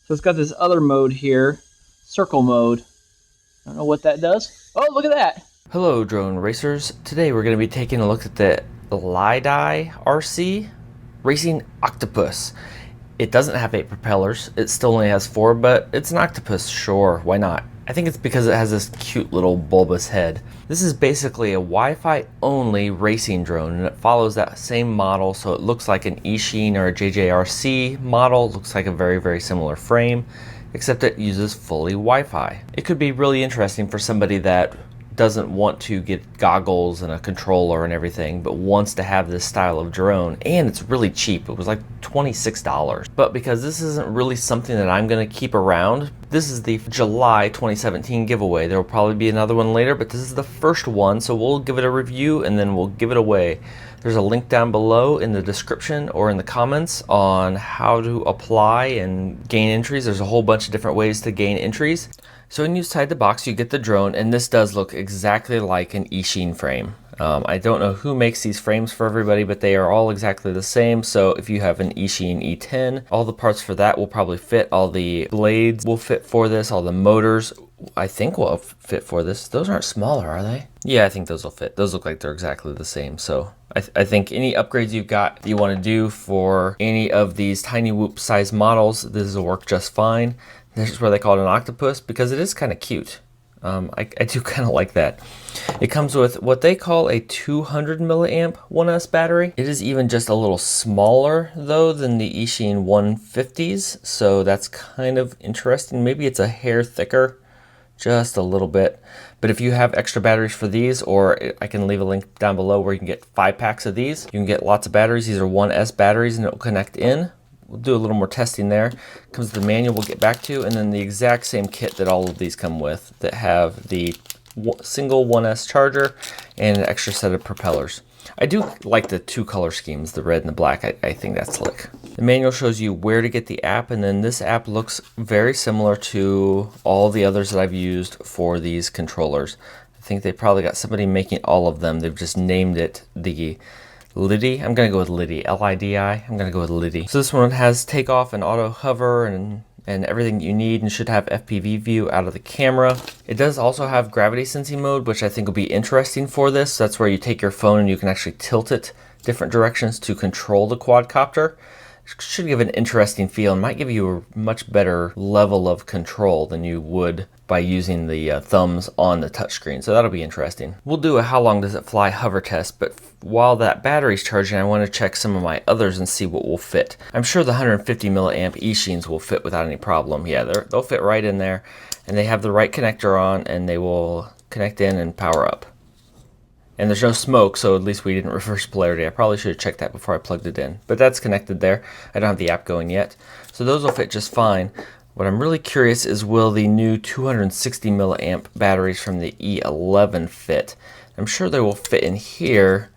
So it's got this other mode here, circle mode. I don't know what that does. Oh, look at that. Hello drone racers. Today we're going to be taking a look at the LiDiRC Racing Octopus. It doesn't have 8 propellers, it still only has 4, but it's an octopus, sure, why not? I think it's because it has this cute little bulbous head. This is basically a Wi-Fi only racing drone, and it follows that same model, so it looks like an Eachine or a JJRC model. It looks like a very similar frame, except it uses fully Wi-Fi. It could be really interesting for somebody that doesn't want to get goggles and a controller and everything, but wants to have this style of drone, and it's really cheap. It was like $26. But because this isn't really something that I'm going to keep around, this is the July 2017 giveaway. There will probably be another one later, but this is the first one, so we'll give it a review and then we'll give it away. There's a link down below in the description or in the comments on how to apply and gain entries. There's a whole bunch of different ways to gain entries. So when you side the box, you get the drone, and this does look exactly like an Eachine frame. I don't know who makes these frames for everybody, but they are all exactly the same. So if you have an Eachine E10, all the parts for that will probably fit. All the blades will fit for this. All the motors, I think, will fit for this. Those aren't smaller, are they? Yeah, I think those will fit. Those look like they're exactly the same. So I think any upgrades you've got that you want to do for any of these tiny whoop size models, this will work just fine. This is where they call it an octopus because it is kind of cute. I do kind of like that. It comes with what they call a 200 milliamp 1S battery. It is even just a little smaller though than the Eachine 150s, so that's kind of interesting. Maybe it's a hair thicker, just a little bit. But if you have extra batteries for these, or I can leave a link down below where you can get 5 packs of these. You can get lots of batteries. These are 1S batteries and it will connect in. We'll do a little more testing there. Comes with the manual we'll get back to, and then the exact same kit that all of these come with that have the single 1S charger and an extra set of propellers. I do like the 2 color schemes, the red and the black. I think that's slick. The manual shows you where to get the app, and then this app looks very similar to all the others that I've used for these controllers. I think they probably got somebody making all of them. They've just named it the LiDi. I'm going to go with LiDi. L-I-D-I. I'm going to go with LiDi. So this one has takeoff and auto hover and everything you need, and should have FPV view out of the camera. It does also have gravity sensing mode, which I think will be interesting for this. That's where you take your phone and you can actually tilt it different directions to control the quadcopter. Should give an interesting feel and might give you a much better level of control than you would by using the thumbs on the touchscreen. So that'll be interesting. We'll do a how long does it fly hover test, but while that battery's charging, I want to check some of my others and see what will fit. I'm sure the 150 milliamp Eachines will fit without any problem. Yeah, they'll fit right in there, and they have the right connector on, and they will connect in and power up. And there's no smoke, so at least we didn't reverse polarity. I probably should have checked that before I plugged it in. But that's connected there. I don't have the app going yet. So those will fit just fine. What I'm really curious is, will the new 260 milliamp batteries from the E11 fit? I'm sure they will fit in here,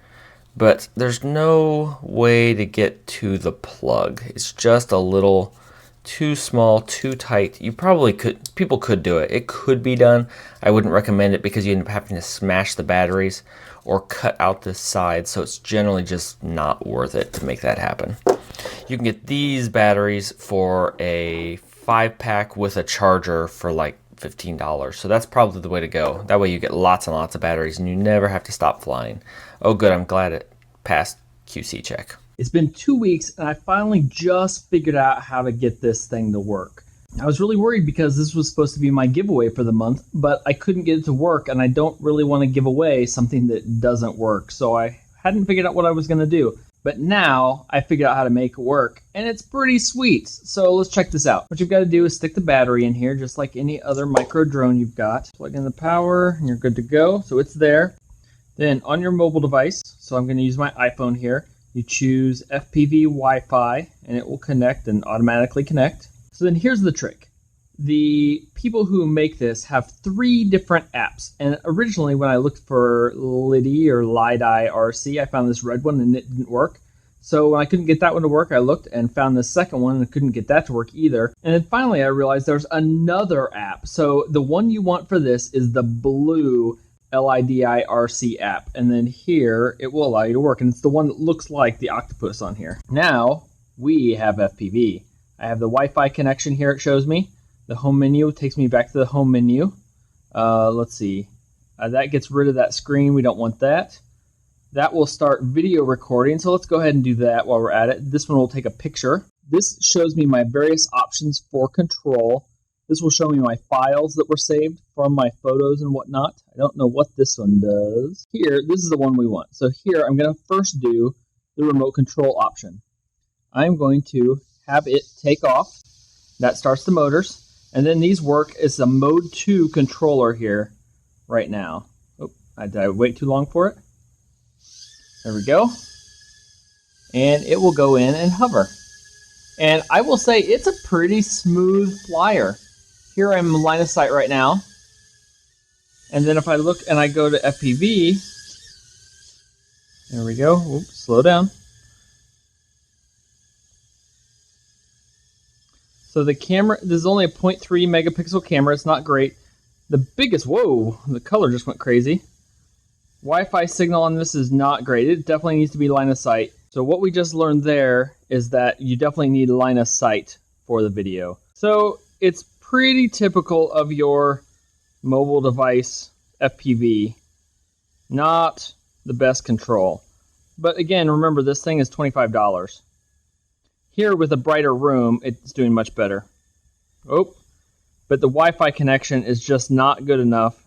but there's no way to get to the plug. It's just a little too small, too tight. You probably could, people could do it. It could be done. I wouldn't recommend it because you end up having to smash the batteries or cut out the side, so it's generally just not worth it to make that happen. You can get these batteries for a 5-pack with a charger for like $15, so that's probably the way to go. That way you get lots and lots of batteries and you never have to stop flying. Oh good, I'm glad it passed QC check. It's been 2 weeks and I finally just figured out how to get this thing to work. I was really worried because this was supposed to be my giveaway for the month, but I couldn't get it to work, and I don't really want to give away something that doesn't work, so I hadn't figured out what I was going to do. But now I figured out how to make it work, and it's pretty sweet. So let's check this out. What you've got to do is stick the battery in here, just like any other micro drone you've got. Plug in the power, and you're good to go. So it's there. Then on your mobile device, so I'm going to use my iPhone here, you choose FPV Wi-Fi, and it will connect and automatically connect. So then here's the trick. The people who make this have 3 different apps. And originally when I looked for LiDi or LiDiRC, I found this red one and it didn't work. So when I couldn't get that one to work, I looked and found the second one and couldn't get that to work either. And then finally I realized there's another app. So the one you want for this is the blue LiDiRC app. And then here it will allow you to work. And it's the one that looks like the octopus on here. Now we have FPV. I have the Wi-Fi connection here, it shows me. The home menu takes me back to the home menu. Let's see. That gets rid of that screen. We don't want that. That will start video recording, so let's go ahead and do that while we're at it. This one will take a picture. This shows me my various options for control. This will show me my files that were saved from my photos and whatnot. I don't know what this one does. Here, this is the one we want. So here, I'm going to first do the remote control option. I'm going to have it take off. That starts the motors. And then these work as a mode 2 controller here right now. Oh, did I wait too long for it? There we go. And it will go in and hover. And I will say it's a pretty smooth flyer. Here I'm in line of sight right now. And then if I look and I go to FPV, there we go. Oops, slow down. So the camera, this is only a 0.3 megapixel camera. It's not great. The biggest, whoa, the color just went crazy. Wi-Fi signal on this is not great. It definitely needs to be line of sight. So what we just learned there is that you definitely need line of sight for the video. So it's pretty typical of your mobile device FPV. Not the best control. But again, remember this thing is $25. Here with a brighter room, it's doing much better. Oh, but the Wi-Fi connection is just not good enough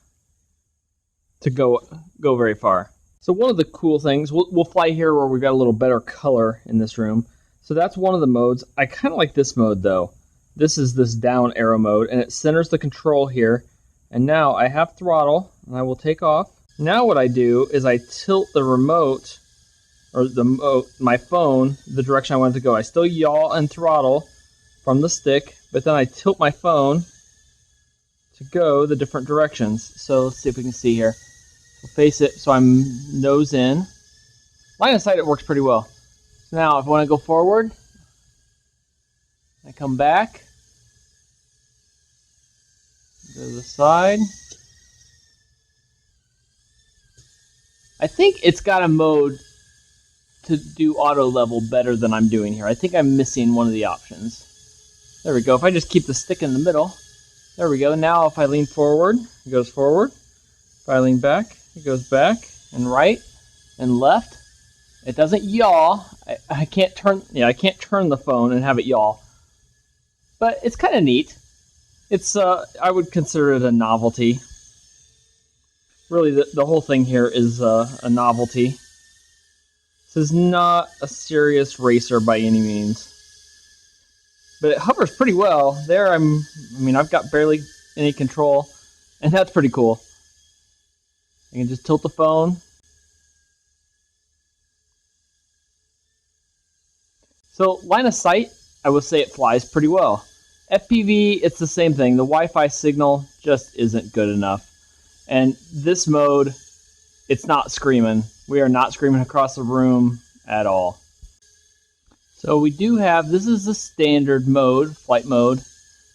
to go very far. So one of the cool things, we'll fly here where we've got a little better color in this room. So that's one of the modes. I kind of like this mode though. This is this down arrow mode, and it centers the control here. And now I have throttle, and I will take off. Now what I do is I tilt the remote, or my phone, the direction I want it to go. I still yaw and throttle from the stick, but then I tilt my phone to go the different directions. So let's see if we can see here. We'll face it so I'm nose in. Line of sight, it works pretty well. So now if I want to go forward, I come back, go to the side. I think it's got a mode to do auto level better than I'm doing here. I think I'm missing one of the options. There we go. If I just keep the stick in the middle, there we go. Now if I lean forward, it goes forward. If I lean back, it goes back and right and left. It doesn't yaw. I can't turn. Yeah, I can't turn the phone and have it yaw. But it's kind of neat. It's I would consider it a novelty. Really, the whole thing here is a novelty. This is not a serious racer by any means. But it hovers pretty well. There I've got barely any control, and that's pretty cool. I can just tilt the phone. So line of sight, I would say it flies pretty well. FPV, it's the same thing. The Wi-Fi signal just isn't good enough. And this mode, it's not screaming. We are not screaming across the room at all. So we do have, this is the standard mode, flight mode.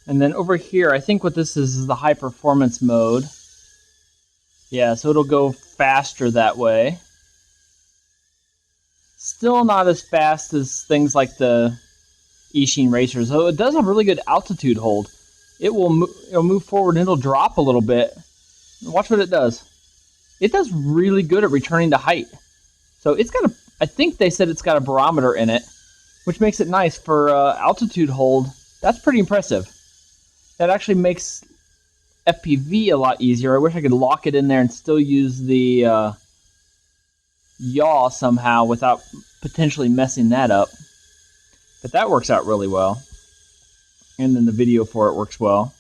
And then over here, I think what this is the high performance mode. Yeah, so it'll go faster that way. Still not as fast as things like the Eachine racers, though it does have really good altitude hold. It'll move forward and it'll drop a little bit. Watch what it does. It does really good at returning to height. So it's got I think they said it's got a barometer in it, which makes it nice for altitude hold. That's pretty impressive. That actually makes FPV a lot easier. I wish I could lock it in there and still use the yaw somehow without potentially messing that up. But that works out really well. And then the video for it works well.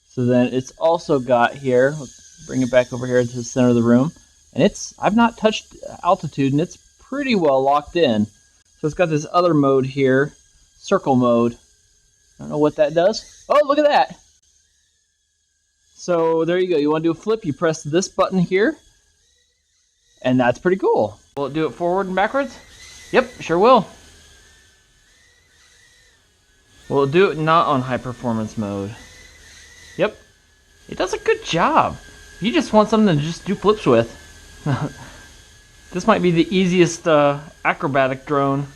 So then it's also got here, let's bring it back over here to the center of the room. And I've not touched altitude, and it's pretty well locked in. So it's got this other mode here, circle mode. I don't know what that does. Oh, look at that. So there you go. You want to do a flip, you press this button here. And that's pretty cool. Will it do it forward and backwards? Yep, sure will. Will it do it not on high performance mode? Yep. It does a good job. If you just want something to just do flips with. This might be the easiest acrobatic drone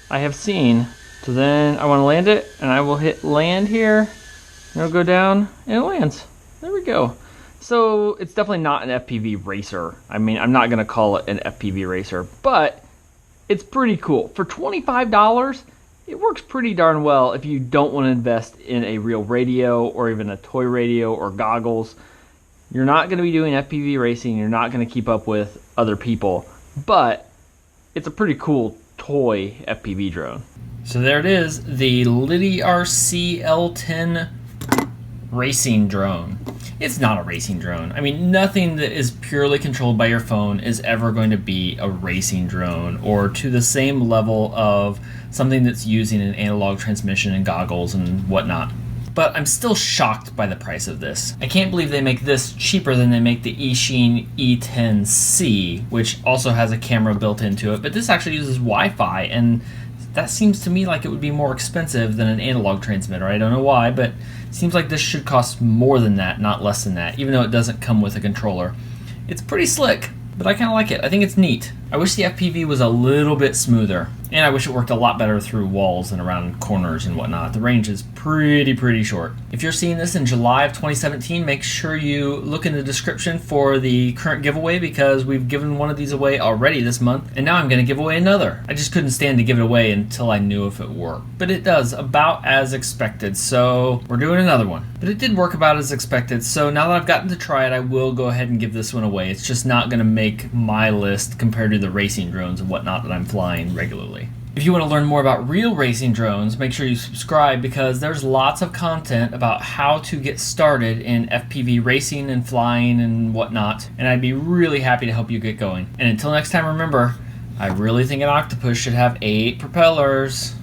I have seen. So then I want to land it, and I will hit land here, and it'll go down, and it lands. There we go. So it's definitely not an FPV racer. I mean, I'm not going to call it an FPV racer, but it's pretty cool. For $25, it works pretty darn well if you don't want to invest in a real radio or even a toy radio or goggles. You're not going to be doing FPV racing. You're not going to keep up with other people, but it's a pretty cool toy FPV drone. So there it is, the LiDiRC L10 racing drone. It's not a racing drone. I mean, nothing that is purely controlled by your phone is ever going to be a racing drone or to the same level of something that's using an analog transmission and goggles and whatnot. But I'm still shocked by the price of this. I can't believe they make this cheaper than they make the Eachine E10C, which also has a camera built into it, but this actually uses Wi-Fi, and that seems to me like it would be more expensive than an analog transmitter. I don't know why, but it seems like this should cost more than that, not less than that, even though it doesn't come with a controller. It's pretty slick, but I kind of like it. I think it's neat. I wish the FPV was a little bit smoother, and I wish it worked a lot better through walls and around corners and whatnot. The range is pretty short. If you're seeing this in July of 2017, make sure you look in the description for the current giveaway, because we've given one of these away already this month, and now I'm going to give away another. I just couldn't stand to give it away until I knew if it worked. But it does, about as expected, so we're doing another one. But it did work about as expected, so now that I've gotten to try it, I will go ahead and give this one away. It's just not going to make my list compared to the racing drones and whatnot that I'm flying regularly. If you want to learn more about real racing drones, make sure you subscribe, because there's lots of content about how to get started in FPV racing and flying and whatnot, and I'd be really happy to help you get going. And until next time, remember, I really think an octopus should have 8 propellers.